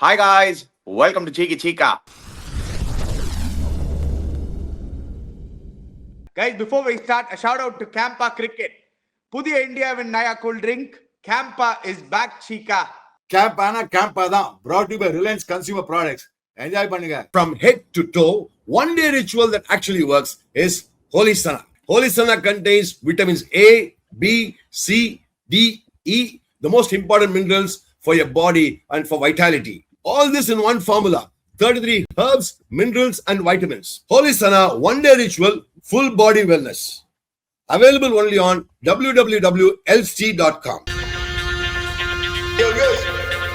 Hi guys, welcome to Cheeky Chica. Guys, before we start, a shout out to Campa Cricket. Pudiya Indiaவின் Naya cool drink, Campa is back, Chica. கேம்பானா கேம்பா தான் brought to you by Reliance Consumer Products. Enjoy பண்ணுங்க. From head to toe, one day ritual that actually works is Holy Sana. Holy Sana contains vitamins A, B, C, D, E, the most important minerals for your body and for vitality. All this in one formula. 33 herbs, minerals and vitamins. Holy Sana one day ritual, full body wellness. Available only on www.lc.com.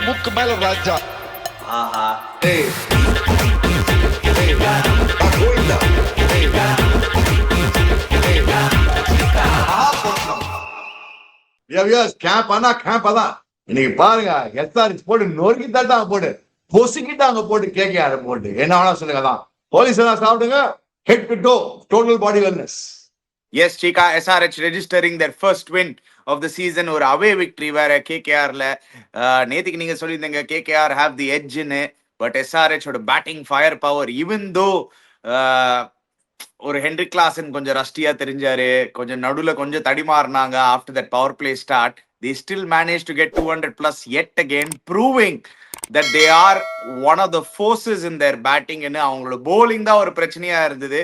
முக்கு மேல ராஜா இன்னைக்கு பாருங்க SRH போட்டு நொறுக்கி தட்டாங்க போட்டு பொசுக்கிட்டாங்க போட்டு கேட்க போட்டு என்ன வேணா சொல்லுங்க தான் போலீஸ் எல்லாம் சாப்பிடுங்க head to to total body wellness. Yes, Chica, SRH registering their first win of the season. ஒரு away victory வேற KKRல. நேத்துக்கு நீங்க சொல்லியிருந்தீங்க KKR have the edge in it, but SRH ஓட batting fire power, even though ஒரு Henry Klaasen கொஞ்சம் ரஸ்டியா தெரிஞ்சாரு, கொஞ்சம் நடுவுல கொஞ்சம் தடிமாறினாங்க after that power play start, they still managed to get 200 plus yet again, proving that they are one of the forces in their batting. அவங்களோட bowling தான் ஒரு பிரச்சனையா இருந்தது.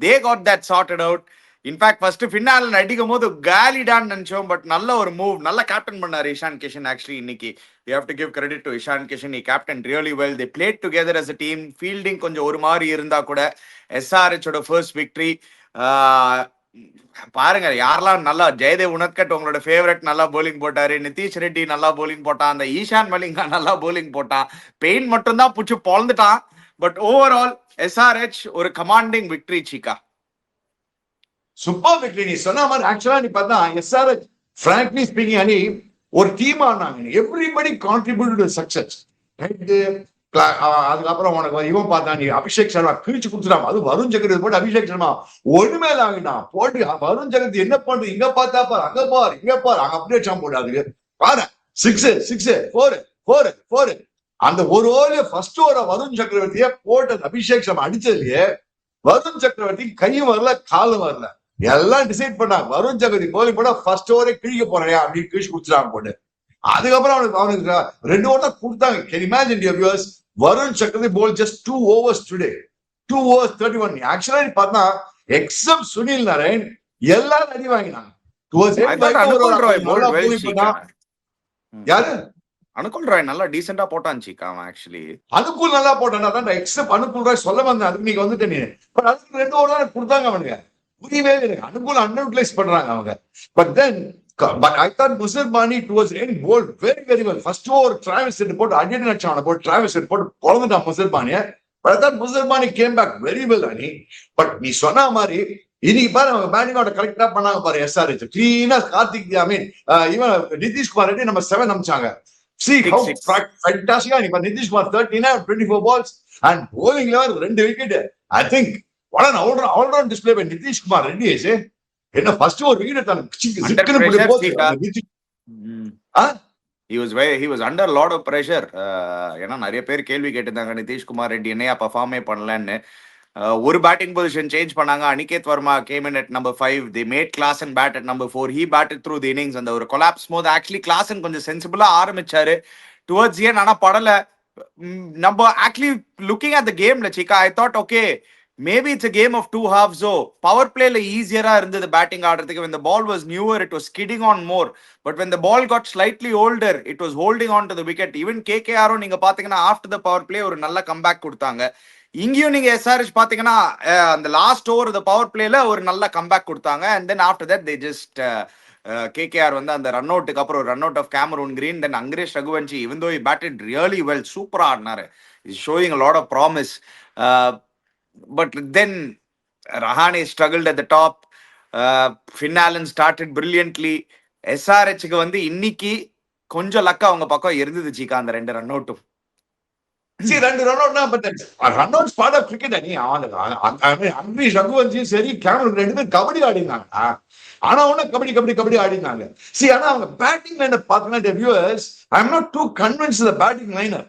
They got that sorted out. In fact first ஃபின்னால அடிக்கும் போது காலிடான்னு நினைச்சோம், but நல்ல ஒரு மூவ், நல்ல கேப்டன் பண்ணாரு இஷான் கிஷன். ஆக்சுவலி இன்னைக்கு we have to give credit to Ishan Kishan. Captain really well, they played together as a team. Fielding கொஞ்சம் ஒரு மாதிரி இருந்தா கூட எஸ்ஆர்ஹெச்சோட ஃபர்ஸ்ட் விக்டரி. பாருங்க யாரெல்லாம் நல்லா, ஜெயதேவ் உனத்கட் உங்களோட ஃபேவரட் நல்லா போலிங் போட்டாரு, நிதிஷ் ரெட்டி நல்லா போலிங் போட்டான், அந்த ஈஷான் மலிங்கா நல்லா போலிங் போட்டான், பெயின் மட்டும் தான் புடிச்சு பொழந்துட்டான். பட் ஓவரால் எஸ்ஆர்ஹெச் ஒரு commanding victory. Cheeka super victory. நீ சொன்ன மாதிரி ஆக்சுவலா நீ பார்த்தா எஸ்ஆர்ஹெச் frankly speaking அணி ஒரு டீம் ஆனாங்க. Everybody contributed to success. அதுக்கப்புறம் உனக்கு இவன் பார்த்தா நீ அபிஷேக் சர்மா கிழிச்சு கொடுத்துட்டான். அது வருண் ஜெகத் போட்டு அபிஷேக் சர்மா ஒண்ணுமே ஆகிட்டான் போட்டு. வருண் ஜெகத் என்ன பண்றது, இங்க பார்த்தா பாரு, அங்க பாரு, இங்க பாரு, அங்க அப்படியே சாம் போடாது பாரு. 6 4 அந்த ஒரு ஓவர் ஃபர்ஸ்ட் ஓவர் வருண் சக்கரவர்த்தியே போட்டு அபிஷேக் சர்மா அடிச்சதுலயே வருண் சக்கரவர்த்தி கையும் வரல காலும் வரல. எல்லாம் டிசைட் பண்ணாங்க வருண் சக்கரவர்த்தி போலிங் போட ஃபர்ஸ்ட் ஓவரே கிழிக்க போறேன் அப்படின்னு கிழிச்சு குடிச்சிட்டாங்க போட்டு. அதுக்கப்புறம் அவனுக்கு 2 ஓவர் தான் கொடுத்தாங்க. Can imagine dear viewers, Varun சக்கரவர்த்தி போல் ஜஸ்ட் 2 overs டுடே, 2 overs 31. ஆக்சுவலா பார்த்தா எக்ஸப்ட் சுனில் நாராயண் எல்லாரும் அடி வாங்கினாங்க. யாரு அனுகுல் ராய் நல்லா டீசெண்டா போட்டான் சீக்கா. அவன் ஆக்சுவலி அனுகுல் நல்லா போட்டான். எக்ஸப்ட் அனுகுல் ராய் சொல்ல வந்தேன், அதுக்கு நீங்க வந்துட்டு நீ பட் அதுக்கு 2 ஓவர் தான் கொடுத்தாங்க அவனுங்க. புரியவே இல்லை, அனுகூல அன்யூட்டிலைஸ் பண்றாங்க அவங்க. But then I thought Musir Bani towards the end bowled very well. First over Travis Head போட்டு அடின்னு நினைச்சான் போட்டு Travis Head போட்டு பொழந்துட்டான் Musir Bani. But I thought Musir Bani came back very well அனி. பட் நீ சொன்ன மாதிரி இன்னைக்கு பாரு அவங்க பேட்டிங் ஆர்டர் கரெக்டா பண்ணாங்க பாரு. எஸ்ஆர்ஹெச் கிளீனா கார்த்திக், ஐ மீன் இவன் நிதிஷ்குமார் ரெட்டி நம்ம 7 அமிச்சாங்க. See how fantastic. Nitish Kumar 13 24 balls and bowling level 2 wicket. I think what an all-round display by Nitish Kumar Reddy is. என்ன ஃபர்ஸ்ட் ஒரு விக்கெட் எடுத்தாங்க. he was under a lot of pressure. ஏன்னா நிறைய பேர் கேள்வி கேட்டிருந்தாங்க நிதிஷ்குமார் ரெட்டி என்னையா பர்ஃபார்மே பண்ணலன்னு. ஒரு பேட்டிங் பொசிஷன் சேஞ்ச் பண்ணாங்க. Aniket Varma came in at number 5. they made Klaasen bat at number 4. he batted through the innings. அந்த ஒரு கொலாப்ஸ் போது ஆக்சுவலி Klaasen கொஞ்சம் சென்சிபிளா ஆரம்பிச்சாரு டுவர்ட்ஸ் ஏன், ஆனா படல. நம்ம ஆக்சுவலி லுக்கிங் அட் த கேம்ல Cheeka, I thought okay maybe it's a game of 2 halves. So power play la easier இருந்தது batting ஆடுறதுக்கு. when the ball was newer it was skidding on more, but when the ball got slightly older it was holding on to the wicket. even KKR நீங்க பாத்தீங்கன்னா after the power play ஒரு நல்ல comeback கொடுத்தாங்க. இங்கேயும் நீங்க SRH பாத்தீங்கன்னா அந்த last over the power playல ஒரு நல்ல comeback கொடுத்தாங்க. and then after that they just KKR வந்து அந்த ரன் அவுட்டுக்கு அப்புறம் run out of Cameron Green, then Angkrish Raghuvanshi even though he batted really well, சூப்பரா ஆடினாரு, is showing a lot of promise. But then Rahane struggled at the top. Finn Allen started brilliantly. SRHக்கு வந்து இன்னைக்கு கொஞ்சம் லக்கா அவங்க பக்கம் இருந்தது சீக்கா அந்த 2 run அவுட்டும். See, 2 run out, but run out is part of cricket. அங்கரேஷ் ரகுவன்ஷியும் சரி Cameron 2 பேரும் கபடி ஆடினாங்க. ஆனா ஒண்ணு கபடி ஆடினாங்க. See, ஆனா அவங்க பேட்டிங் லைனர் பாத்தீங்கன்னா viewers, I am not too convinced the batting liner.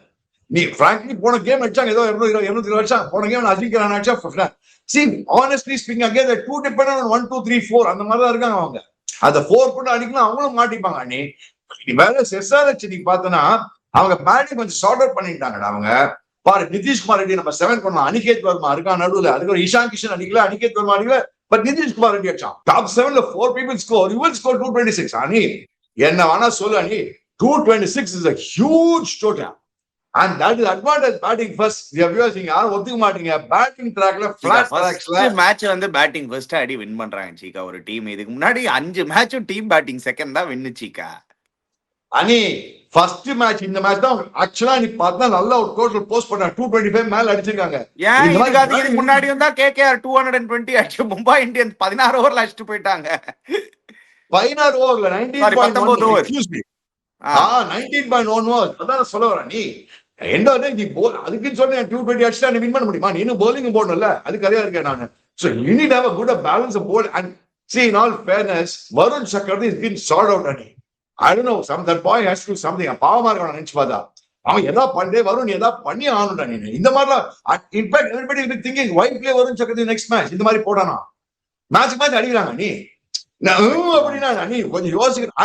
நீ frankly போன கேம் அடிச்சாங்க ஏதோ 200 அடிச்சாங்க போன கேம் அஜிங்காரன் அடிச்சா. See, honestly speaking, again they're too dependent on 1 2 3 4 அந்த மாதிரி தான் இருக்காங்க அவங்க. அந்த 4 போட்டு அடிக்கலாம் அவங்களும் மாட்டிப்பாங்க. நீ வேற SRH நீ பார்த்தனா அவங்க பேட்டிங் கொஞ்சம் சார்ட் அவுட் பண்ணிட்டாங்கடா அவங்க. பாரு நிதிஷ்குமார் ரெட்டி நம்ம 7 பண்ணலாம். அனிகேத் வர்மா இருக்கா நடுவுல, அதுக்கு ஒரு இஷான் கிஷன் அடிக்கல, அனிகேத் வர்மா அடிக்கல, பட் நிதிஷ்குமார் ரெட்டி அடிச்சான். Top 7ல 4 people score, you will score 226. அனி என்ன வேணா சொல்லு அனி, 226 is a huge total. And that is advantage batting first. The viewers நீங்க யாரும் ஒத்துக்க மாட்டீங்க. பேட்டிங் ட்ராக்ல ஃபிளாட் ட்ராக்ஸ்ல மேட்ச் வந்து பேட்டிங் ஃபர்ஸ்ட் அடி வின் பண்றாங்க சீக்கா ஒரு டீம். இதுக்கு முன்னாடி 5 மேட்சும் டீம் பேட்டிங் செகண்ட் தான் வின்னு சீக்கா. அனி ஃபர்ஸ்ட் மேட்ச் இந்த மேட்ச் தான் ஆக்சுவலா நீ பார்த்தா நல்ல ஒரு டோட்டல் போஸ்ட் பண்ண 225 மேல அடிச்சிருக்காங்க. ஏன் இதுக்கு முன்னாடி வந்தா KKR 220 அடிச்சு மும்பை இந்தியன்ஸ் 16 ஓவர்ல அடிச்சிட்டு போயிட்டாங்க. 16 ஓவர்ல 19.1 ஓவர். Excuse me. 19.1 ஓவர். அதான் சொல்ல வரேன். நீ எண்ட் ஆஃப் நீ அதுக்குன்னு சொல்லி 220 அடிச்சா நீ வின் பண்ண முடியுமா? நீ இன்னும் bowling போடணும்ல, அதுக்கு அறியா இருக்கேன் நான். So you need to have a good balance of bowl and see in all fairness Varun Chakravarti has been sorted out. Ani I don't know, that boy has to do something. பாவமா இருக்கான் நினைச்சு பார்த்தா அவன் எதா பண்ணே வருண் எதா பண்ணி ஆகணும்டா. நீ இந்த மாதிரிலாம் in fact everybody is thinking why play Varun Chakravarti next match. இந்த மாதிரி போடானா மேட்ச் அடிக்கிறாங்க. நீ அப்படின்னா நீ கொஞ்சம் யோசிக்கிறேன்.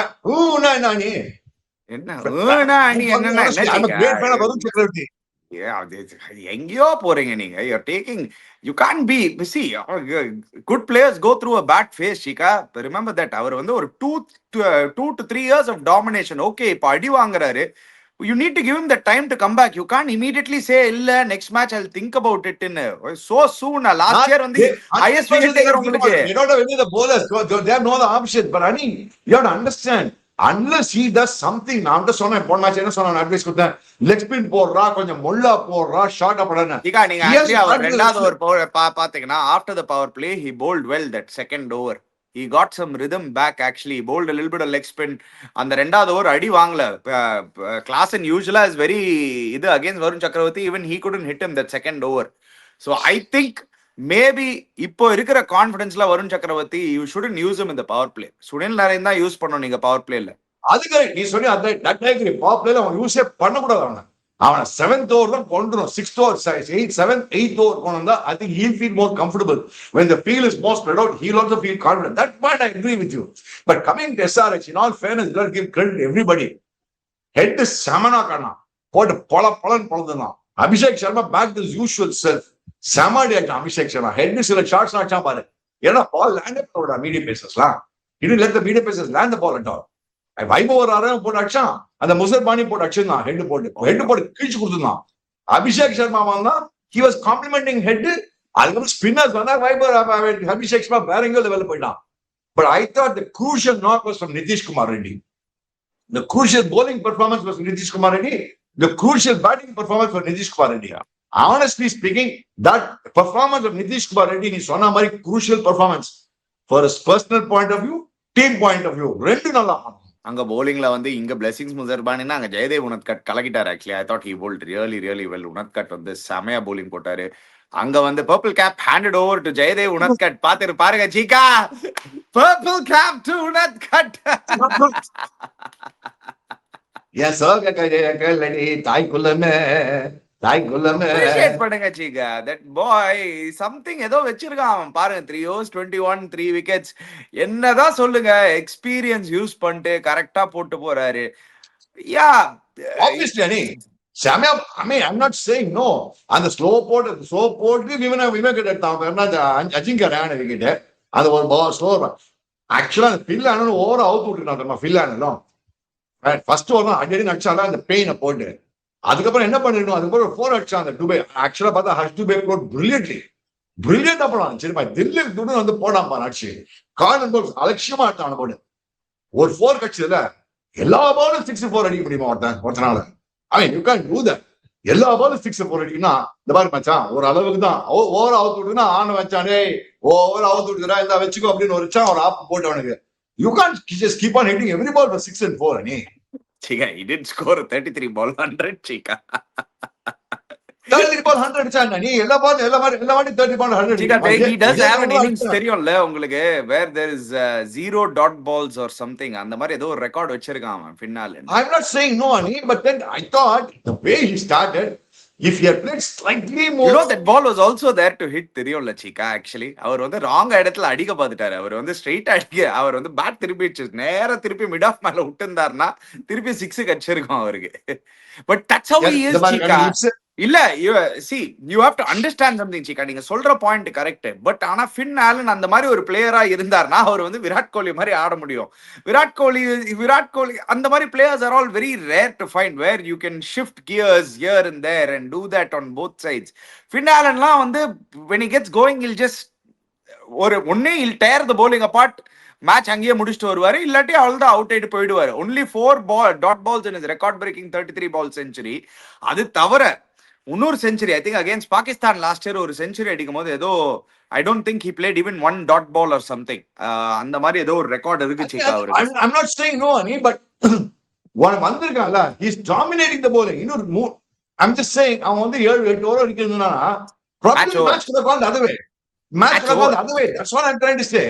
நீ எங்கயோ போறீங்க நீங்க. you can't be see good players go through a bad phase Chika. Remember that அவர் வந்து ஒரு 2 to 3 years of domination. Okay, இப்ப அடி வாங்குறாரு. You need to give him the time to come back. You can't immediately say illa next match I'll think about it in so soon. Last year வந்து highest wicket taker உங்களுக்கு. You don't have any of the bowlers, they have no other option. But I mean you have to understand, unless he does something. நான் தான் சொன்னேன் போன match என்ன சொன்னேன் advice கொடுத்தேன், leg spin போடுறா, கொஞ்சம் மொல்லா போடுறா, ஷார்ட்டா போடுறா. நீங்க actually அவர் ரெண்டாவது ஓவர் பாத்தீங்கன்னா after the power play he bowled well that second over. He got some rhythm back actually. He bowled a little bit of leg spin. அந்த ரெண்டாவது ஓவர் அடி வாங்கல. Klassen usually is very இது against Varun Chakravarti, even he couldn't hit him that second over. So I think maybe இப்போ இருக்கிற கான்ஃபிடன்ஸ்ல வருண் சக்கரவர்த்தி you shouldn't use him in the power play. Sunil Naren தான் use பண்ணனும் நீங்க பவர் பிளேல. அதுக்கு நீ சொன்னி அந்த டக்டேக்ரி பவர் பிளேல அவன் யூஸே பண்ண கூடாது. அவன 7th ஓவர் தான் கொண்டுறோம். 6th over 7th 8th over கொண்டா I think he'll feel more comfortable when the field is more spread out. He'll also feel confident. That part I agree with you. But coming to SRH, in all fairness, you got to give credit to everybody. Head is samana kana போட்டு பலன் பலதுதான். Abhishek Sharma back to his usual self. சமாடி ஆச்சு Abhishek Sharma. Head சில shots ஆச்சா பாரு. ஏன்னா ball land பண்ணோட medium பேசஸ்லாம். இது let the medium paces land the ball at all. Vaibhav ஒரு ஆரம் போட்டு அடிச்சான். அந்த முசர் பானி போட்டு அடிச்சிருந்தான். ஹெட் போட்டு கிழிச்சு கொடுத்துருந்தான். அபிஷேக் சர்மா வந்தா he was complimenting head. அதுக்கப்புறம் ஸ்பின்னர்ஸ் வந்தா வைபவ் அபிஷேக் சர்மா வேற எங்கோ லெவல்ல போயிட்டான். But I thought the crucial knock was from Nitish Kumar Reddy. The crucial bowling performance was Nitish Kumar Reddy. The crucial batting performance was Nitish Kumar Reddy. Honestly speaking, that performance of Nitish Kumar Reddy is one of my crucial performance for his personal point of view, team point of view. ரெண்டு நல்லா அங்க bowlingல வந்து இங்க blessings முசர்பானினா அங்க Jayadev Unadkat கலக்கிட்டார். actually I thought he bowled really well. Unadkat வந்து செமையா bowling போட்டாரு. அங்க வந்து purple cap handed over to Jayadev Unadkat. பாருங்க சீக்கா, purple cap to Unadkat. yes sir கலடி தாய்க்குள்ளமே appreciate பண்ணுங்க சீக்கா. that boy something ஏதோ வெச்சிருக்கான் அவன். பாருங்க 3 overs 21 3 wickets. என்னதான் சொல்லுங்க, எக்ஸ்பீரியன்ஸ் யூஸ் பண்ணிட்டு கரெக்டா போட்டு போறாரு. யா obviously ani Samya, I mean, I'm not saying no. And the slow போட்டு விமன் எடுத்தான். அஜிங்கரான விக்கெட் அது ஒரு பால் ஸ்லோ. ஆக்சுவலா அந்த ஃபில் ஆனு ஓவர் அவுட் விட்டுட்டான். ஃபில் ஆனலும் ஃபர்ஸ்ட் ஓவர் தான் அடி அடிச்சாலும் அந்த பெயினை போட்டு அதுக்கப்புறம் என்ன பண்ணிடணும், அதுக்கப்புறம் 4 அடிச்சான் அந்த டுபே. ஆக்சுவலா பார்த்தா ஹர்ஷ் டுபே போட் பிரில்லியண்டா போடான். சரிப்பா தில்லி துடு வந்து போடாம்பா அடிச்சு கார்னர் பால் அலட்சியமா ஆட்டான் போடு. ஒரு 4 கட்சியில எல்லா பாலும் 6-4 அடிக்க முடியுமா ஒருத்தனால? I mean, you can't do that. எல்லா பாலும் 6-4 அடிக்குன்னா இந்த மாதிரி மச்சான் ஒரு அளவுக்கு தான். ஓவர் அவுட் விடுனா ஆன வச்சானே ஓவர் அவுட் விடுறா இந்த வச்சுக்கோ அப்படின்னு ஒரு வச்சான் ஒரு ஆப் போட்டு அவனுக்கு. You can't just keep on hitting every ball for 6 and 4 ani. Chika, he did score 33 ball 100 Chika. 33 ball பால் 100 அடிச்சாங்க. நீ எல்லா வாட்டி 30 பால் 100 Chika, he does have an innings அடிச்சான். தெரியும்ல உங்களுக்கு, where there is 0 dot balls or something. அந்த மாதிரி ஏதோ ஒரு ரெக்கார்ட் வச்சிருக்கான் அவன் பின்னால. I'm not saying no, Ani, but then I thought the way he started, if he had played slightly more. You know that ball was also there to hit தெரியும்ல Chika actually. அவர் வந்து wrong இடத்துல அடிக்க பார்த்துட்டாரு. அவர் வந்து straight அடிக்க, அவர் வந்து bad திருப்பி நேரா திருப்பி மிட் ஆஃப் மேல விட்டுருந்தாருன்னா திருப்பி 6 கடிச்சிருக்கும் அவருக்கு. But that's how he is, Chika. இல்ல you have to understand something, Chika. நீங்க சொல்ற பாயிண்ட் கரெக்ட். பட் ஆனா ஃபின் ஆலன் அந்த மாதிரி ஒரு பிளேயரா இருந்தார்னா அவர் வந்து விராட் கோலி மாதிரி ஆட முடியும். விராட் கோலி அந்த மாதிரி players are all very rare to find, where you can shift gears here and there and do that on both sides. Finn ஆலன்லாம் வந்து when he gets going he'll just he'll tear the bowling apart, match அங்கேயே முடிச்சுட்டு வருவாரு. இல்லாட்டி அவள் தான் out ஆயிட்டு போயிடுவாரு. only 4 dot balls in his record breaking 33 ball century. அது தவிர இன்னொரு century, I think against Pakistan last year ஒரு செஞ்சுரி அடிக்கும் போது ஏதோ I don't think he played even 1 dot ball or something. அந்த மாதிரி ஏதோ ஒரு ரெக்கார்ட் இருக்கு Chika அவருக்கு. I'm not saying no, Ani, but வந்திருக்கான்ல, he is dominating the bowling. இன்னொரு I'm just saying அவன் வந்து 7-8 over அடிக்கிறதுனா probably match could have gone the other way. Match could have gone the other way. That's what I'm trying to say.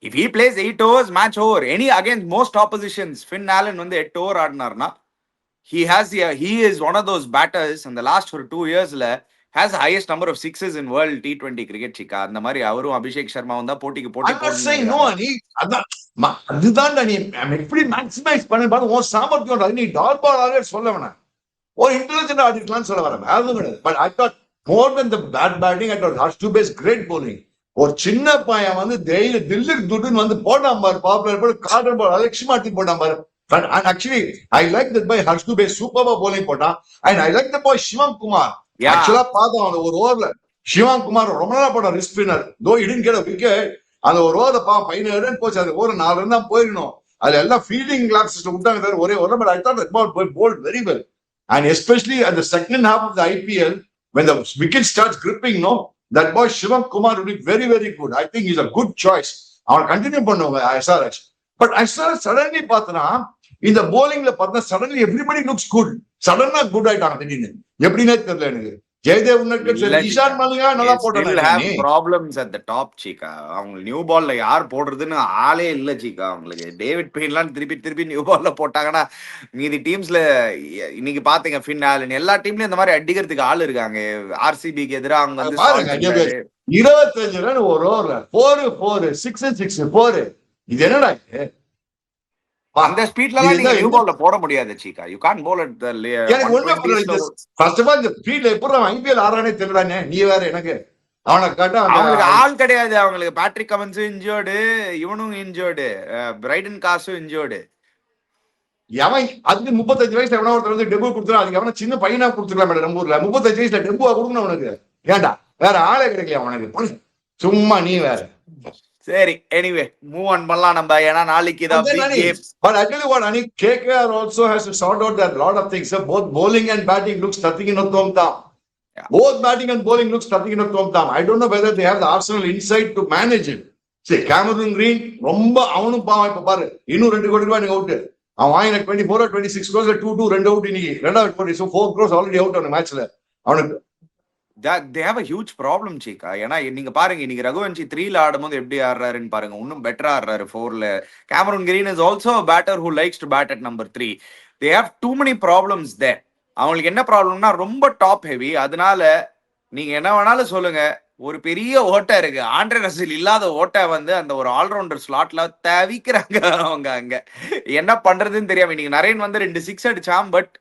If he plays 8 overs, match over. Any against most oppositions, Finn Allen வந்து 8 over ஆடினார்னா he is one of those batters in the last 2 years has the highest number of sixes in world T20 cricket, Chika. அந்த மாதிரி அவரும் அபிஷேக் சர்மா வந்தா போட்டிக்கு I'm not saying no, Ani. அதுதான் நீ எப்படி maximise பண்ணி பாரு. உன் சாமர்த்தியம் நீ டாட் பால் ஆகவே சொல்ல வேணாம், ஒரு இன்டெலிஜென்ட் ஆடிக்கலாம்னு சொல்ல வரேன். அதுவும் கிடையாது. But I thought more than the bat batting, I thought Harsh Dubey is great bowling. ஒரு சின்ன பையன் வந்து தில்லுக்கு துட்டுன்னு வந்து போட்டான் பாரு, பாப்புலர் போட்டு கார்டர் பால் அலட்சியமாட்டி போட்டான் பாரு. And actually, I like that boy Harsh Dubey superb bowling போட்டான். And I like the boy Shivam Kumar. Actually, பார்த்தோம் அந்த ஒரு ஓவர்ல Shivam Kumar ரொம்ப நல்லா போட்டான் risk spinner. Though he didn't get a wicket, அந்த ஒரு ஓவர்ல 15 ரன் போச்சு. அது ஒரு 4 ரன் தான் போயிடணும். அதுல எல்லாம் ஃபீல்டிங் கிளாப்ஸ் விட்டாங்க சார் ஒரே ஒரு. But I thought that ball bowled very well. And especially at the second half of the IPL, when the wicket starts gripping, that boy Shivam Kumar will be very, very good. I think he's a good choice. அவன் continue பண்ணுவாங்க SRH. But SRH suddenly பார்த்தனா இந்த bowlingல பார்த்தா suddenly everybody looks good. சடனா good ஆயிட்டாங்க திடீர்னு. எப்படினே தெரியல எனக்கு. ஜெயதேவ் இஷான் மலிங்கா நல்லா போட்டாங்க. Problems at the top Chika. அவங்க நியூ பால்ல யார் போடுறதுன்னு ஆளே இல்ல Chika அவங்களுக்கு. டேவிட் பெயின்லாம் திருப்பி நியூ பால்ல போட்டாங்கன்னா மீதி டீம்ஸ்ல இன்னைக்கு பாத்தீங்க ஃபின் ஆலன் எல்லா டீம்லயும் இந்த மாதிரி அடிக்கிறதுக்கு ஆள் இருக்காங்க. ஆர்சிபிக்கு எதிரா அவங்க வந்து 25 ரன் ஒரு ஓவர்ல 4 6 4. இது என்னடா இது? அந்த ஸ்பீட்ல நீங்க நியூ பால்ல போட முடியாது Chika. You can't bowl at the first of all the speed எப்பற ஐபிஎல் ஆறானே தெரியறானே. நீ வேற எனக்கு அவன கேட்டா அவங்களுக்கு ஆள் கிடையாது. அவங்களுக்கு பேட்ரிக் கமன்ஸ் இன்ஜர்டு, இவனும் இன்ஜர்டு, பிரைடன் காஸும் இன்ஜர்டு. அவன் அதுக்கு 35 வயசுல எவனோ ஒருத்தர் வந்து டெபு கொடுத்தா அதுக்கு அவன சின்ன பையனா கொடுத்துக்கலாம் நம்ம ஊர்ல. 35 வயசுல டெபுவா கொடுக்கணும் அவனுக்கு. ஏண்டா வேற ஆளே கிடைக்கல அவனுக்கு. சும்மா நீ வேற. சரி, எனிவே மூவ் ஆன் பண்ணலாம் நம்ம. ஏன்னா நாளைக்கு தான் big game. But I tell you what, Ani, KKR also has to sort out that lot of things. Both bowling and batting looks nothing in Thomtam. Both batting and bowling looks nothing in Thomtam. I don't know whether they have the Arsenal insight to manage it. See, Cameron Green ரொம்ப அவனும் பாவம். இப்ப பாரு இன்னும் 2 கோடி ரூபாய் நீங்க out. அவன் வாங்கின 24 or 26 crores 2 2 அவுட். இன்னைக்கு 2வது கோடி, so 4 crores already out on the matchல. அவனுக்கு they have a huge problem Chika. ஏன்னா நீங்க பாருங்க இன்னைக்கு ரகுவன்ஷி 3ல ஆடும்போது எப்படி ஆடுறாருன்னு பாருங்க. இன்னும் பெட்டரா ஆடுறாரு 4ல. Cameron Green is also a batter who likes to bat at number 3. They have too many problems there. அவங்களுக்கு என்ன ப்ராப்ளம்னா ரொம்ப டாப் ஹெவி. அதனால நீங்க என்ன வேணாலும் சொல்லுங்க, ஒரு பெரிய ஓட்டை இருக்கு. ஆண்ட்ரே ரசல் இல்லாத ஓட்டை வந்து அந்த ஒரு ஆல்ரவுண்டர் ஸ்லாட்ல தவிக்கிறாங்க அவங்க. அங்க என்ன பண்றதுன்னு தெரியாம இன்னைக்கு நரேன் வந்து 2 6 அடிச்சான். But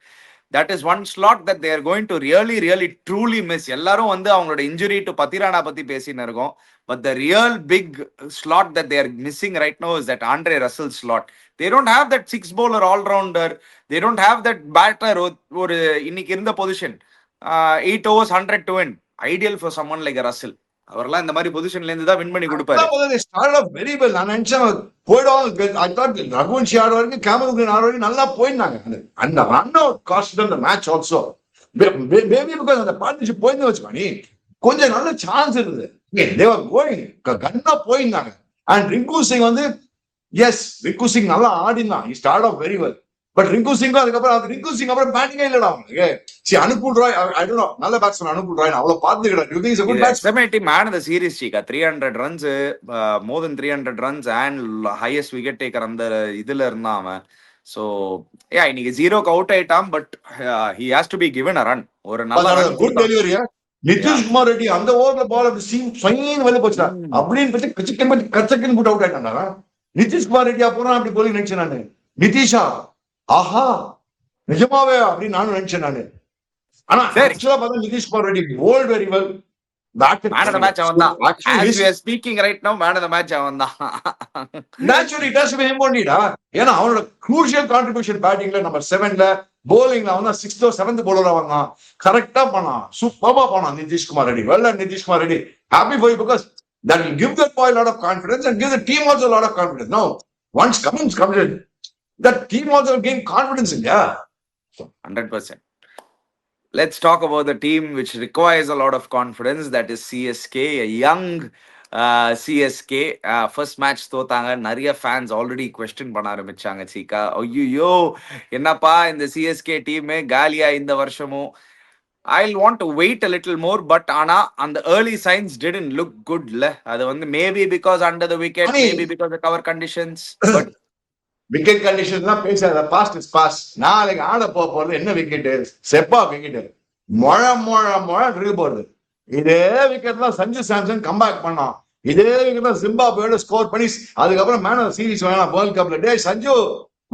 that is one slot that they are going to really truly miss. எல்லாரும் வந்து அவங்களோட இன்ஜுரி டு பத்திரானா பத்தி பேசின்னு இருக்கோம். But the real big slot that they are missing right now is that Andre Russell slot. They don't have that 6 bowler all rounder. They don't have that batter ஒரு இன்னைக்கு இருந்த position 8 overs 100 to win. Ideal for someone like Russell. அவர்லாம் இந்த மாதிரி பொசிஷன்ல இருந்து தான் win பண்ணி கொடுப்பாரு. Very well. நான் நினைச்சேன் போய்டும். ஐ தாட் ரகுவன்ஷி ஆட வரைக்கும் கேமரூன் கிரீன் ஆட வரைக்கும் நல்லா போயிருந்தாங்க. அந்த ரன் அவுட் காஸ்ட் அந்த மேட்ச் ஆல்சோ மேபி பிகாஸ் அந்த பார்ட்னர்ஷிப் போயிருந்து வச்சுக்கோ. கொஞ்சம் நல்ல சான்ஸ் இருந்தது. தேவர் கோயிங் கன்னா போயிருந்தாங்க. அண்ட் ரிங்கு சிங் வந்து எஸ் ரிங்கு சிங் நல்லா ஆடினான். He start off very well. But Rinku சிங்கும் அதுக்கப்புறம் ரிங்கு சிங் அப்புறம் பேட்டிங்கே இல்லடா அவங்களுக்கு. சரி, Anukul Roy I don't know, நல்ல பேட்ஸ்மேன் அனுகுல் ராய், அவ்வளவு பார்த்து கிடையாது. You think is a good batsman? SMAT man of the series Cheeka. 300 runs, more then 300 runs and highest wicket taker அந்த இதுல இருந்தான் அவன். ஸோ இன்னைக்கு 0க்கு அவுட் ஆயிட்டான். But he has to be given a run. ஒரு நல்ல ரன் குட் டெலிவரியா. நிதிஷ்குமார் ரெட்டி அந்த ஓவர்ல பால் அப்படி சீன் வெளில போச்சுடா அப்படின்னு கச்சக்கன் போட்டு அவுட் ஆயிட்டான்டா. நிதிஷ்குமார் ரெட்டி அப்புறம் அப்படி போலி நினைச்சேன் நானு. நிதிஷா ஆஹா நிஜமாவே அப்படின்னு நானும் நினைச்சேன் நானு. ஆனா ஆக்சுவலா பார்த்தா Nitish Kumar Reddy bowled very well. Man of the match அவன் தான். As we are speaking right now, man of the match அவன் தான். Naturally it has to be him only டா. ஏன்னா அவனோட crucial contribution battingல நம்பர் 7ல, bowlingல அவன் தான் 6th or 7th bowler வந்தான். கரெக்டா பண்ணான், சூப்பரா பண்ணான் Nitish Kumar Reddy. well done Nitish Kumar Reddy. happy for you because that will give that boy a lot of confidence and give the team also a lot of confidence. Now once Cummins comes in, that team also gain confidence in 100%. Let's talk about the team which requires a lot of confidence. That is CSK, a young CSK. First match தோத்தாங்க. நிறைய fans already question பண்ண ஆரம்பிச்சாங்க சீக்கா. ஐயோ என்னப்பா இந்த CSK team காலியா இந்த வருஷமும். I'll want to wait a little more, but ஆனா அந்த early signs didn't look good ல. அது வந்து maybe because under the wicket, maybe because of cover conditions, but wicket condition பேசாத. Past is past. நாளைக்கு ஆட போறது என்ன விக்கெட்? செப்பா விக்கெட் மொழ இருக்கு போறது. இதே விக்கெட் தான் சஞ்சு சாம்சன் கம்பேக் பண்ணான். இதே விக்கெட் தான் ஜிம்பாப்வேயோட ஸ்கோர் பண்ணி அதுக்கப்புறம் மேன் ஆஃப் சீரிஸ் வேணாம் வேர்ல்ட் கப்ல. டே சஞ்சு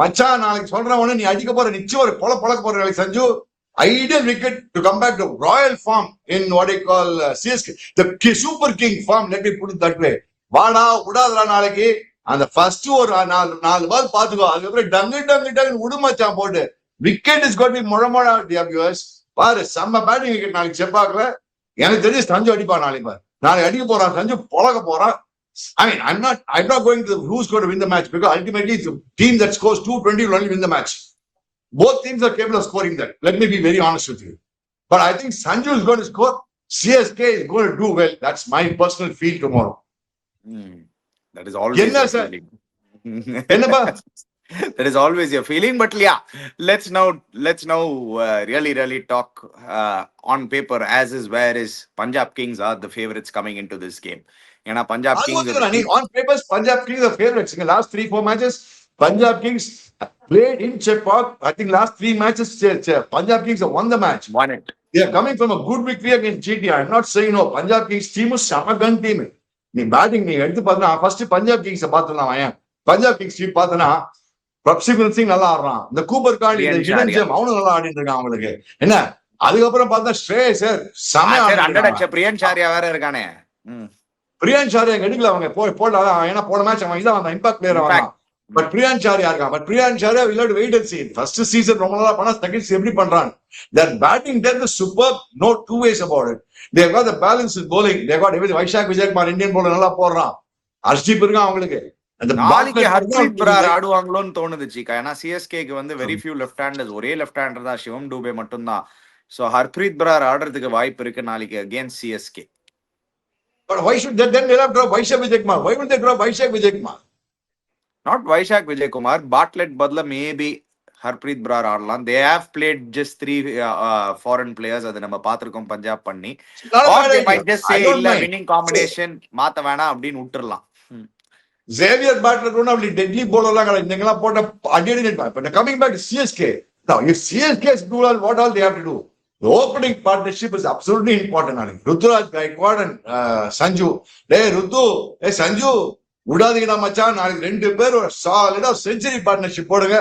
மச்சான் நாளைக்கு சொல்றேன் ஒண்ணு, நீ அடிக்க போற நிச்சயம் ஒரு பொழக்க போற நாளைக்கு Sanju. Ideal wicket to come back to royal form in what I call CSK, the super king form, let me put it that way. வாடா விடாதடா நாளைக்கு அந்த ஃபர்ஸ்ட் ஒரு 4 பால் பாத்துக்கோ, அதுக்கப்புறம் டங்கு உடுமச்சான் போட்டு விக்கெட் இஸ் கோட் பி முழமழ வியூவர்ஸ். பாரு செம்ம பேட்டிங் விக்கெட் நாளைக்கு செப்பாக்கல. எனக்கு தெரிஞ்சு சஞ்சு அடிப்பான் நாளைக்கு. நாளைக்கு அடிக்க போறான் சஞ்சு, பொழக்க போறான். I mean, I'm not going to who's going to win the match because ultimately it's a team that scores 220 will only win the match. Both teams are capable of scoring that. Let me be very honest with you. But I think Sanju is going to score. CSK is going to do well. That's my personal feel tomorrow. That is always your feeling. That is always your feeling. But yeah, let's now really talk on paper as is where is Punjab Kings are the favorites coming into this game. ஏன்னா Punjab Kings on papers Punjab Kings are favorites. In the last 3-4 matches Punjab Kings played in Chepauk. I think last 3 matches Punjab Kings have won the match. Won it. They are coming from a good victory against GT. I'm not saying no. Punjab Kings team is a gun team. நீ batting நீ எடுத்து பார்த்தா first Punjab Kings பார்த்துலாம். ஏன் Punjab Kings team பார்த்தனா பிரப்சிபிள் சிங் நல்லா ஆடுறான். இந்த கூப்பர் கார்டு இந்த ஹிடன் ஜெம் அவனும் நல்லா ஆடிட்டு இருக்கான் அவங்களுக்கு. என்ன அதுக்கப்புறம் பார்த்தா ஸ்ரேயஸ் செமையா ஆடுறான். பிரியன் ஷாரியா வேற இருக்கானே. பிரியன் ஷாரியா எடுக்கல அவங்க போடலாம். ஏன்னா போன மேட்ச் அவன் இதான் வந்தான், இம்பாக்ட் பிளேயர் வந்தான். பட் பிரியான் ஷாரியா இருக்கான். But Priyansh Arya will have to wait and see. First season ரொம்ப நல்லா பண்ணா, செகண்ட் சீசன் எப்படி பண்றான்? Their batting depth is superb, no two ways about it. They have got the balance with bowling. They have got everything. Vizag Vijayakumar Indian bowler நல்லா போடுறான். ஹர்ஷ்தீப் இருக்கான் அவங்களுக்கு. அந்த நாளைக்கு ஹர்ப்ரீத் பிரார் ஆடுவாங்களோன்னு தோணுது சீக்கா. ஏன்னா சிஎஸ்கேக்கு வந்து வெரி ஃபியூ லெஃப்ட் ஹேண்டர்ஸ், ஒரே லெஃப்ட் ஹேண்டர் தான் சிவம் டூபே மட்டும்தான். சோ ஹர்ப்ரீத் பிரார் ஆடுறதுக்கு வாய்ப்பு இருக்கு நாளைக்கு against CSK. But why should they then have dropped Vaishak Vijaykumar? Why would they drop Vaishak Vijaykumar? Not Vaishak Vijaykumar. Bartlett badla maybe Harpreet Brar ஆடலாம். They have played just 3 foreign players. அது நம்ம பாத்திருக்கோம் பஞ்சாப் பண்ணி. Or they might just say இல்ல winning combination மாத்த வேணாம் அப்படின்னு விட்டுறலாம். Xavier Bartlett ஒன்னும் அப்படி டெட்லி போலலாம் கிடையாது. நீங்களாம் போட்ட அடியடி நிற்பாங்க. But coming back to CSK. Now if CSK is do all, what all they have to do? The opening partnership is absolutely important. Ruturaj Gaikwad and Sanju. Hey Rutu, hey Sanju, விடாதீங்கடா மச்சான், நாளைக்கு 2 பேர் ஒரு சாலிடா century partnership போடுங்க,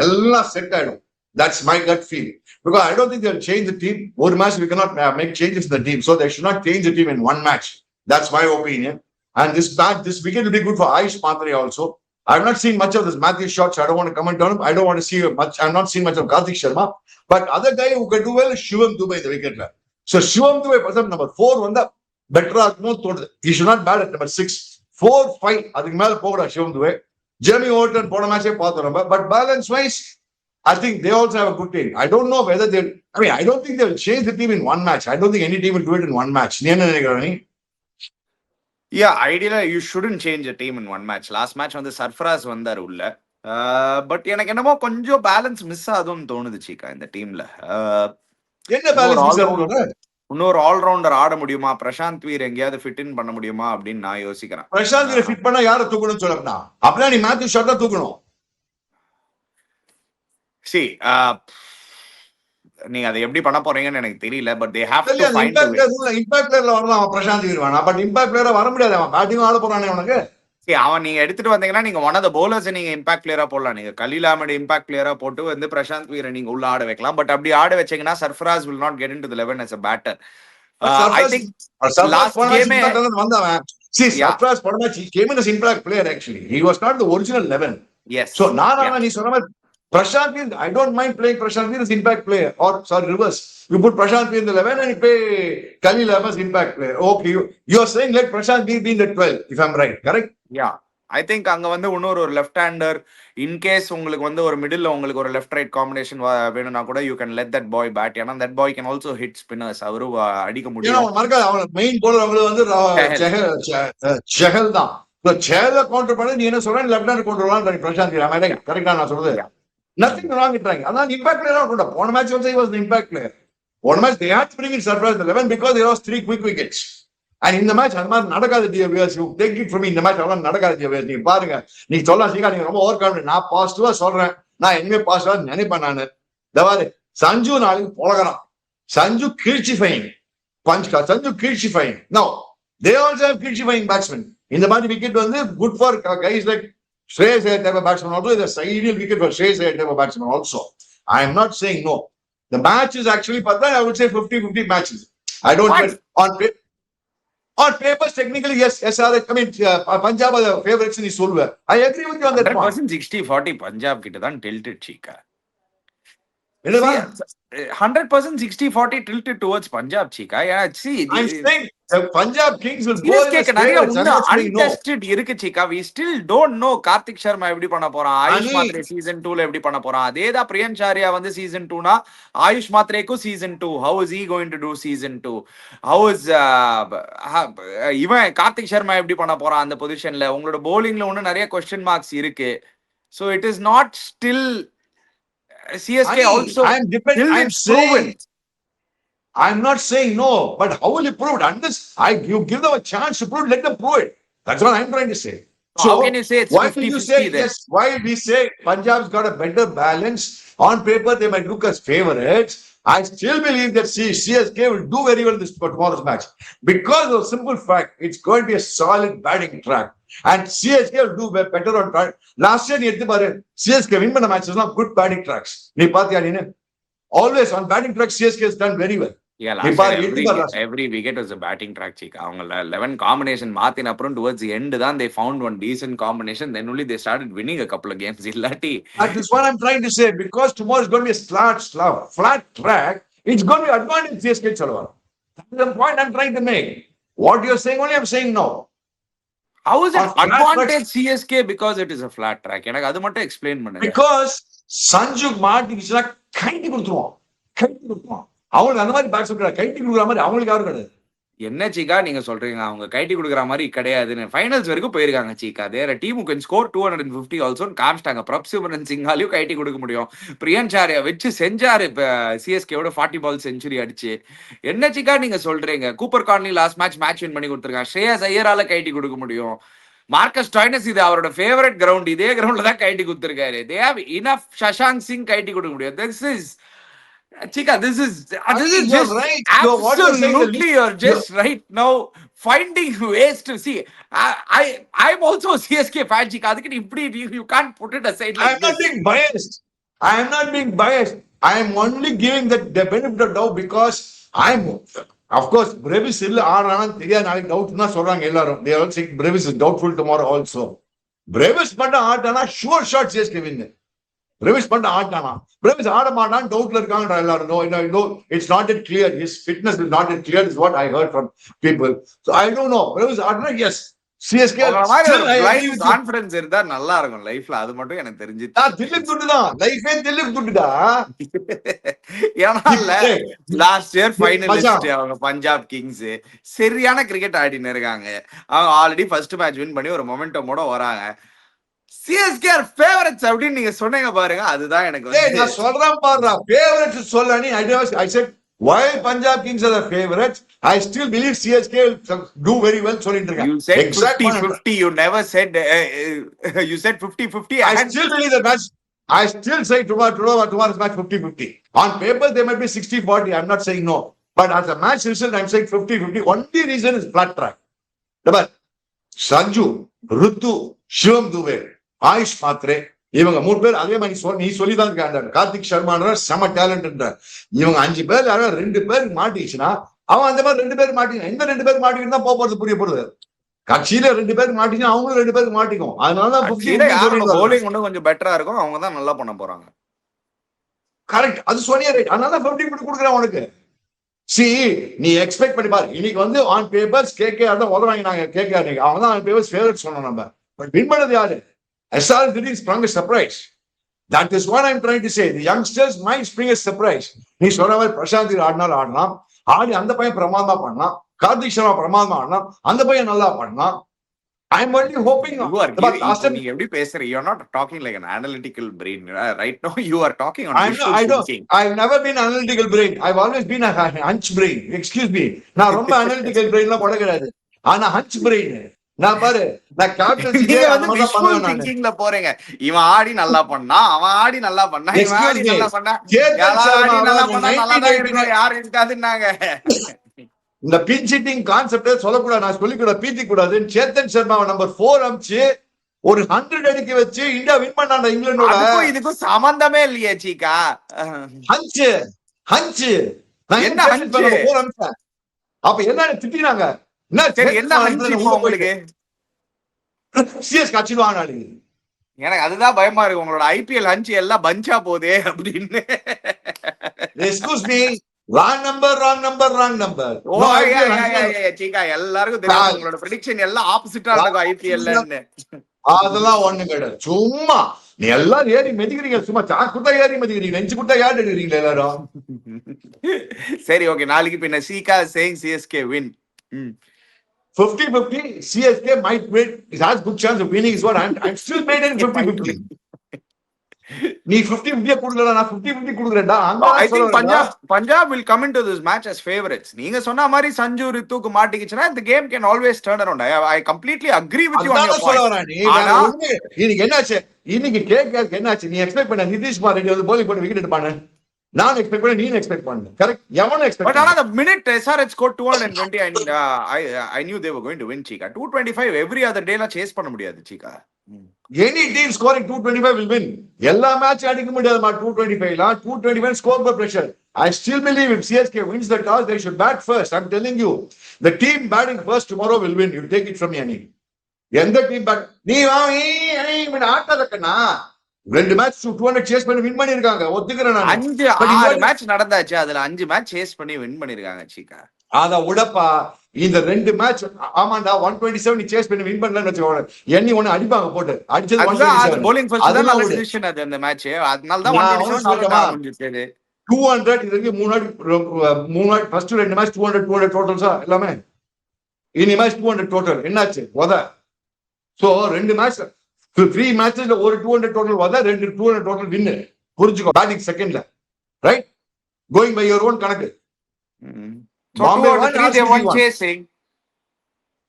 எல்லாம் set ஆயிடும். That's my gut feel. Because I don't think they'll change the team. One match we cannot make changes in the team. So they should not change the team in one match. That's my opinion. And this weekend will be good for Aish Mantri also. I've not seen much of this Matthew Shots. I don't want to comment on him. I don't want to see much. I've not seen much of Karthik Sharma. But other guy who can do well is Shivam Dubey in the wicket. So Shivam Dubey, person number 4 வந்தா பெட்டரா இருக்கும்னு தோணுது. He should not bat at number 6. 4-5 அதுக்கு மேல போகடா சிவம் Dubey. Jamie olden போன மேட்சே பார்த்தோம் நம்ம. But balance wise, I think they also have a good team. I don't know whether they'll, I don't think they'll change the team in one match. I don't think any team will do it in one match. நீ என்ன நினைக்கிற நீ? Yeah, ideally you shouldn't change a team in one match. Last match வந்து சர்ஃப்ராஸ் வந்தார் உள்ள. But எனக்கு என்னமோ கொஞ்சம் பேலன்ஸ் மிஸ் ஆகுதுன்னு தோணுது சீக்கா இந்த டீம்ல. என்ன பேலன்ஸ் மிஸ் ஆகுது? இன்னொரு ஆல்ரவுண்டர் ஆட முடியுமா? பிரசாந்த் வீர் எங்கேயாவது ஃபிட் இன் பண்ண முடியுமா அப்படின்னு நான் யோசிக்கிறேன். பிரசாந்த் வீரை ஃபிட் பண்ணா யாரை தூக்கணும்னு சொல்லப்பா? அப்படின்னா நீ மேத்யூ ஷாட் தான் தூக்கணும். சி நீங்க அதை எப்படி பண்ண போறீங்கன்னு எனக்கு தெரியல. But they have to find impact பிளேயர்ல வரலாம் பிரசாந்த் வீர் வேணாம். பட் இம்பாக்ட் பிளேயரா வர முடியாது. அவன் பேட்டிங் ஆட போறானே அவனுக்கு. அவன் நீங்க எடுத்துட்டு வந்தீங்கன்னா நீங்க ஒன் ஆஃப் த பவுலர்ஸ் நீங்க இம்பாக்ட் பிளேயரா போடலாம். நீங்க கலீல் அஹ்மத் இம்பாக்ட் பிளேயரா போட்டு வந்து பிரசாந்த் வீரை நீங்க உள்ள ஆட வைக்கலாம். பட் அப்படி ஆட வச்சீங்கன்னா Sarfaraz will not get into the 11 as a batter. I think last game வந்தவன் சர்ஃபராஸ் போன match he came in as impact player actually. He was not the original 11. yes. So நீ சொன்ன மாதிரி Prashant Veer, I don't mind playing Prashant Veer as impact player, or sorry, reverse. You put Prashant Veer in the 11 and you play Khalil Ahmed as impact player. Okay, you are saying let Prashant Veer be in the 12, if I'm right, correct? Yeah, I think அங்க வந்து இன்னொரு ஒரு left hander in case உங்களுக்கு வந்து ஒரு middle உங்களுக்கு ஒரு left right combination வேணும்னா கூட you can let that boy bat. ஏன்னா that boy can also hit spinners. அவரு அடிக்க முடியும். அவன் மெயின் போலர் அவங்களுக்கு வந்து செஹல் தான். சேல கவுண்டர் பண்ணி நீ என்ன சொல்ற லெஃப்ட் ஹேண்ட் கவுண்டர் பண்ணலாம் பிரசாந்த் வீர். கரெக்டா நான் சொல்றது? Nothing wrong with trying. அதான் impact player ஆ போன மேட்ச் வந்து he was the impact player. One match they had to bring in Sarfaraz 11 because there was 3 quick wickets. And in the match அந்த மாதிரி நடக்காது dear viewers. You take it from me, இந்த match அவ்வளவு நடக்காது dear viewers. நீங்க பாருங்க, நீ சொல்லலாம் சீக்கா நீங்க ரொம்ப ஓவர் கான்ஃபிடன்ட். நான் பாசிட்டிவா சொல்றேன். நான் எங்க பாசிட்டிவா நினைப்பேன். நானு தவாரு சஞ்சு நாளைக்கு போகலாம். Sanju கீழ்ச்சிஃபைங் Sanju கீழ்ச்சிஃபைங். Now they also have கீழ்ச்சிஃபைங் batsmen. இந்த மாதிரி விக்கெட் வந்து good for guys like Shreyas Iyer type of batsman also is a ideal wicket for Shreyas Iyer type of batsman also. I am not saying no. The match is actually, I would say 50-50 matches. I don't know. On papers, technically, yes, SRH, I mean, Punjab are the favorites in Solver. I agree with you on that point. 60-40 Punjab கிட்ட தான் tilted சீக்கா. 100% 60-40 tilted towards Punjab சீக்கா. I'm saying the Punjab Kings will go in the நிறைய untested இருக்கு சீக்கா. We still don't know Karthik Sharma எப்படி பண்ண போறான், AYUSH Mhatre season 2ல எப்படி பண்ண போறான். அதேதான் பிரியன்சாரியா வந்து season 2னா AYUSH மாத்ரேக்கும் season 2. How is he going to do season 2? How is இவன் கார்த்திக் சர்மா எப்படி பண்ண போறான் அந்த பொசிஷன்ல? உங்களோட bowlingல இன்னும் நிறைய question marks இருக்கு. So it is not still CSK also. I'm not saying no, but how will you prove it? Unless you give them a chance to prove it, let them prove it. That's what I'm trying to say. So how can you say it's 50-50 then? Yes, why we say Punjab's got a better balance? On paper, they might look as favorites. I still believe that CSK will do very well this tomorrow's match. Because of a simple fact, it's going to be a solid batting track. And CSK will do better on track. Last year, CSK win the matches not good batting tracks. Always on batting track, CSK has done very well. Yeah, last year, every wicket was a batting track சீக்கா. அவங்க 11 combination மாத்தின அப்புறம் towards the end தான் they found one decent combination. Then only they started winning a couple of games. இல்லாட்டி that is what I'm trying to say. Because tomorrow is going to be a flat track. It's going to be advantage CSK Chalwar. That is the point I'm trying to make. What you're saying only I'm saying no. How is it advantage CSK because it is a flat track? எனக்கு அது மட்டும் explain பண்ணுங்க. Because Sanju மாட்டிக்கிச்சுனா கைட்டி கொடுத்துருவான். அவங்களுக்கு அந்த மாதிரி bats கைட்டி கொடுக்குற மாதிரி அவங்களுக்கு யாரும் கிடையாது. என்ன சீக்கா நீங்க சொல்றீங்க? அவங்க கைட்டி கொடுக்குற மாதிரி கிடையாதுன்னு ஃபைனல்ஸ் வரைக்கும் போயிருக்காங்க சீக்கா. தேர் டீம் கேன் ஸ்கோர் 250 ஆல்சோ காமிச்சிட்டாங்க. பிரப்சிமரன் சிங்காலையும் கைட்டி கொடுக்க முடியும். பிரியன்சாரியா வச்சு செஞ்சாரு இப்ப சிஎஸ்கேவோட 40 பால் செஞ்சுரி அடிச்சு. என்ன சீக்கா நீங்க சொல்றீங்க? Cooper Carney last match win பண்ணி கொடுத்துருக்காங்க. ஸ்ரேயாஸ் ஐயரால கைட்டி கொடுக்க முடியும். மார்க்கஸ் டாய்னஸ் இது அவரோட ஃபேவரட் கிரவுண்ட். இதே கிரவுண்ட்ல தான் கைட்டி கொடுத்துருக்காரு. They have enough. Shashank Singh கைட்டி கொடுக்க முடியும். This is Chika, this is just right. Absolutely, you're just right now finding ways to see. I'm also a CSK fan, Chika. You can't put it aside like I'm not being biased. I am only giving the benefit of doubt because of course, Brevis is doubt na சொல்றாங்க எல்லாரும். They all say Brevis is doubtful tomorrow also. Brevis பண்ண ஆட்டனா sure shot CSK win. Brevis பண்ண ஆட்டானா Brevis ஆட மாட்டான் டவுட்ல இருக்காங்க எல்லாரும். No, it's not that clear. His fitness is not that clear is what I heard from people. So I don't know. Brevis ஆடுனா yes. CSK confidence இருந்தா நல்லா இருக்கும் லைஃப்ல. அது மட்டும் எனக்கு தெரிஞ்சு தில்லுக்கு துட்டுதான். லைஃபே தில்லுக்கு துட்டுடா. ஏன்னா லாஸ்ட் இயர் ஃபைனலிஸ்ட் அவங்க பஞ்சாப் கிங்ஸ் சரியான கிரிக்கெட் ஆடின்னு இருக்காங்க. அவங்க ஆல்ரெடி ஃபர்ஸ்ட் மேட்ச் வின் பண்ணி ஒரு மொமெண்டமோட வராங்க. சிஎஸ்கே ஆர் ஃபேவரட்ஸ் அப்படின்னு நீங்க சொன்னீங்க பாருங்க, அதுதான் எனக்கு ஏய் வந்து நான் சொல்றேன் பாருடா ஃபேவரட்ஸ் சொல்ல நீ I said why Punjab Kings are the favorites I still believe CSK will do very well சொல்லிட்டு இருக்கேன். you said Exact 50-50, you never said you said 50-50 I and still believe the match. I still say tomorrow's match 50-50. On paper, they might be 60-40. I'm not saying no. But as a match result, I'm saying 50-50. Only reason is flat track. But Sanju, Rutu, Shivam Dubey, Ayush Matre, இவங்க 3 பேர் அதே மாதிரி நீ சொல்லிதான் இருக்க. கார்த்திக் சர்மான்ற செம talent. இவங்க 5 பேர் யாரோ 2 பேர் மாட்டிச்சுன்னா அவன் அந்த மாதிரி 2 பேர் மாட்டிக்கணும். இந்த 2 பேர் மாட்டிக்கிட்டு தான் போறது புரிய போறது. கட்சியில 2 பேர் மாட்டிக்கும், அவங்களும் 2 பேருக்கு மாட்டிக்கும். அதனாலதான் bowling இன்னும் கொஞ்சம் பெட்டரா இருக்கும், அவங்க தான் நல்லா பண்ண போறாங்க. கரெக்ட், அது சொன்னியா ரைட். அதனால 50 கொடுக்குறேன் உனக்கு. சி நீ எக்ஸ்பெக்ட் பண்ணி பாரு. இன்னைக்கு வந்து ஆன் பேப்பர்ஸ் கேகேஆர் தான் உதவாங்க. நாங்க கேகேஆர் அவங்க தான் ஆன் பேப்பர்ஸ் ஃபேவரட் சொன்னோம் நம்ம. பட் வின் பண்ணது யாரு? SRH did spring a surprise. That is what I'm trying to say. The youngsters might spring a surprise. நீ சொல்ற மாதிரி பிரசாந்த் ஆடலாம், ஆடி அந்த பையன் பிரமாதமா பண்ணலாம், கார்த்திக் சர்மா பிரமாதமா ஆடலாம், அந்த பையன் நல்லா பண்ணலாம். I'm only hoping. நீங்க எப்படி பேசுறீங்க? You are not talking like an analytical brain. Right now you are talking on thinking. I've never been analytical brain. I've always been a hunch brain. Excuse me. நான் ரொம்ப analytical brainலாம் பட கிடையாது. ஆனா hunch brain. நான் பாரு, நான் captaincy திங்கிங்ல போறேங்க. இவன் ஆடி நல்லா பண்ணா, அவன் ஆடி நல்லா பண்ணா, இவன் ஆடி நல்லா பண்ணா, யாரு இருக்காதுன்னாங்க. இந்த பின் சிட்டிங் கான்செப்டே சொல்லக்கூடாது, நான் சொல்லிக்கூடாது, பீத்தி கூடாது. சேத்தன் சர்மா நம்பர் 4 அமிச்சு ஒரு 100 அடிக்க வச்சு இந்தியா வின் பண்ணாங்க. இங்கிலாண்டோட இதுக்கும் சம்பந்தமே இல்லையே சீக்கா. ஹஞ்சு ஹஞ்சு என்ன ஹஞ்சு? 4 அமிச்சேன். அப்ப என்ன திட்டினாங்க? உங்களுக்கு சிஎஸ் கட்சிடுவாங்க. எனக்கு அதுதான் பயமா இருக்கு. உங்களோட ஐபிஎல் ஹஞ்ச் எல்லாம் பஞ்சா போதே அப்படின்னு. Excuse me, wrong number. Cheeka எல்லாருக்கும் தெரியும் உங்களோட ப்ரெடிக்ஷன் எல்லாம் ஆப்போசிட்டா இருக்கும் ஐபிஎல்ல. அதெல்லாம் ஒண்ணு கிடையாது. சும்மா நீ எல்லாரும் ஏறி மெதிக்கிறீங்க. சும்மா சாக்குட்டா ஏறி மெதிக்கிறீங்க. நெஞ்சு குட்டா ஏறி எடுக்கிறீங்க எல்லாரும். சரி ஓகே, நாளைக்கு பின்ன Cheeka saying CSK win. 50-50 CSK might win. It has good chance of winning is what I'm still maintaining 50-50. நீ 50-50 கொடுக்கல, நான் 50-50 கொடுக்குறேன்டா. I think Punjab will come into this match as favorites. நீங்க சொன்ன மாதிரி Sanju ரித்துக்கு மாட்டிக்கிச்சுனா the game can always turn around. I completely agree with you on your point. இன்னைக்கு என்னாச்சு? இன்னைக்கு கேகேஆருக்கு என்னாச்சு? நீ எக்ஸ்பெக்ட் பண்ண நிதிஷ் குமார் ரெட்டி வந்து bowling பண்ணி விக்கெட் எடுப்பானே. நான் எக்ஸ்பெக்ட் பண்ண, நீ எக்ஸ்பெக்ட் பண்ண. கரெக்ட், எவனும் எக்ஸ்பெக்ட் பண்ணல. But the minute SRH scored 220 and I knew they were going to win Chika. 225 every other day la chase பண்ண முடியாது Chika. Any team scoring 225 will win. எல்லா மேட்ச் அடிக்க முடியாதுமா 225 ல. 225 score per pressure. I still believe if CSK wins the toss they should bat first. I'm telling you, the team batting first tomorrow will win. You take it from me any. எந்த team bad நீ ஆட்டாதக்கண்ணா. 2 match 200 chase பண்ணி win பண்ணிருக்காங்க. ஒத்துக்கிறேன் நான். 5 match நடந்தாச்சு, அதுல 5 match chase பண்ணி win பண்ணிருக்காங்க சீக்கா. அத உடப்பா. இந்த 2 மேட்ச் ஆமாண்டா 127 நீ சேஸ் பண்ணி வின் பண்ணலன்னு வெச்சுக்கோங்க. எண்ணி ஒன்னு அடிப்பாங்க போட்டு. அடிச்சது 127. bowling first தான் நல்ல டிசிஷன் அது அந்த மேட்ச். அதனால தான் 127 முடிஞ்சது. 200 இதுக்கு 3 ஃபர்ஸ்ட் 2 மேட்ச் 200 டோட்டல்ஸா எல்லாமே. இனி மேட்ச் 200 டோட்டல். என்னாச்சு? சோ 2 மேட்ச் 3 மேட்சஸ்ல ஒரு 200 டோட்டல் வந்தா 2 200 டோட்டல் வின். புரிஞ்சுக்கோ. பேட்டிங் செகண்ட்ல right, going by your own கணக்கு. So 2 out of 3 they won chasing.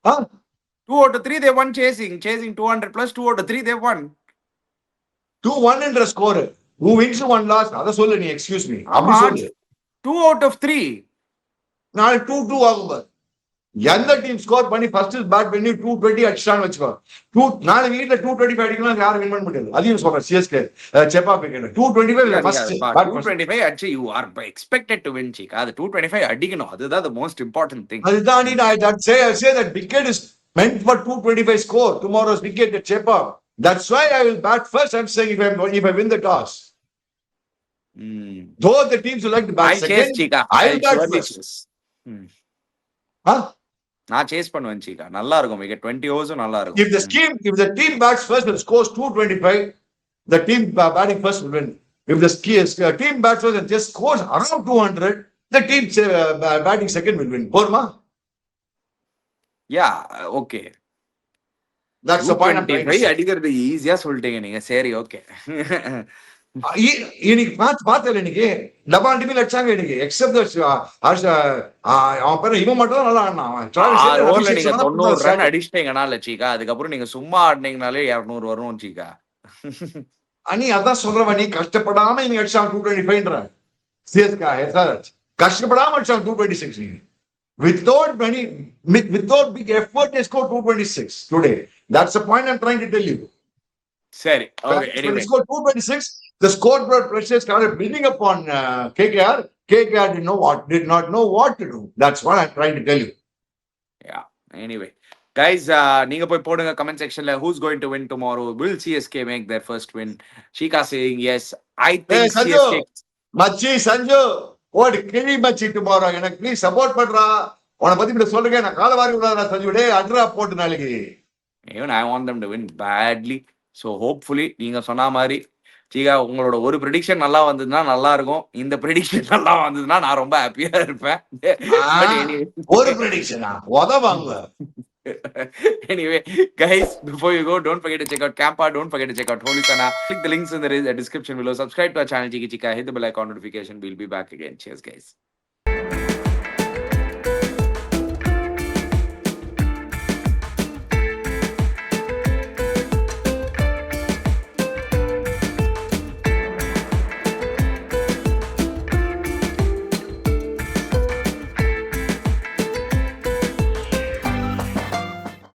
2 out of 3 they won chasing 200 plus 2 out of 3 they won. 2-1 என்ற ஸ்கோர். who wins 1 loss அத சொல்லு நீ. எக்ஸ்கியூஸ் மீ, அப்படி சொல்லு. 2 out of 3 நாளை 2-2 ஆகும். எந்த டீம் ஸ்கோர் பண்ணி ஃபர்ஸ்ட் பேட் பண்ணி 220 அடிச்சான்னு வெச்சுக்கோ. நாளை வீட்ல 225 அடிக்கலாம், யாரும் வின் பண்ண முடியாது. அதையும் சொல்றேன். சிஎஸ்கே செப்பா பிக்கெட் 225 ஃபர்ஸ்ட் 225 அடிச்சு you are expected to win Chika. அது 225 அடிக்கணும். அதுதான் the most important thing. அதுதான் நீ I say that wicket is meant for 225 score. Tomorrow's wicket at Chepa. That's why I will bat first. I'm saying if I win the toss. Though the teams will like to bat second, Chika. I will bat first. நான் chase பண்ணுவேன் சீக்கா. நல்லா இருக்கும் wicket 20 ஓவர்ஸும் நல்லா இருக்கும். If the team bats first and scores 225, the team batting first will win. If the team bats first and just scores around 200, the team batting second will win. போருமா? Yeah, okay. That's the point I'm trying to 225 say. அடிக்கிறது ஈஸியா சொல்லிட்டீங்க நீங்க. சரி, okay. இன்னைக்கு பார்த்தல இன்னைக்கு டபால் டிபில் அடிச்சாங்க இன்னைக்கு எக்ஸப்ட் அவன் பேர் இவன் மட்டும் தான் நல்லா ஆடினான். அவன் டிராவிஸ் 6 ஓவர்ல அபிஷேக் நீங்க சர்மா தான் 90 ரன் starting. அடிச்சிட்டீங்கன்னா சீக்கா, அதுக்கப்புறம் நீங்க சும்மா ஆடினீங்கனாலே 200 வரும் சீக்கா. அனி அதான் சொல்றவன், நீ கஷ்டப்படாம இவங்க அடிச்சான் 225 சிஎஸ்கே எஸ்ஆர்எச் கஷ்டப்படாம அடிச்சான் 226. Without big effort, they scored 226 today. That's the point I'm trying to tell you. சரி, okay. When anyway they scored 226, the scoreboard pressure started building upon KKR. KKR did not know what to do. That's what I'm trying to tell you. Yeah. Anyway, guys, நீங்க போய் போடுங்க comment செக்ஷன்ல who's going to win tomorrow. Will CSK make their first win? Shika saying yes. I think Hey, Sanju. CSK. மச்சி சஞ்சு ஓடு கிளி மச்சி tomorrow. எனக்கு please support பண்றா. உன பத்தி இப்படி சொல்றேன், நான் கால வாரி விடாதடா சஞ்சு. டேய் அட்ரா போட்டு நாளைக்கு. Even I want them to win badly. So hopefully நீங்க சொன்ன மாதிரி சீகா உங்களோட ஒரு ப்ரெடிக்ஷன் நல்லா வந்ததுன்னா நல்லா இருக்கும். இந்த ப்ரெடிக்ஷன் நல்லா வந்ததுன்னா நான் ரொம்ப ஹாப்பியா இருப்பேன். But anyway. ஒரு ப்ரெடிக்ஷனா உதவாங்க. Anyway, guys, before you go, don't forget to check out Campa. Don't forget to check out Holy Sana. Click the links in the description below. Subscribe to our channel, Chiki Chika. Hit the bell icon notification. We'll be back again. Cheers, guys.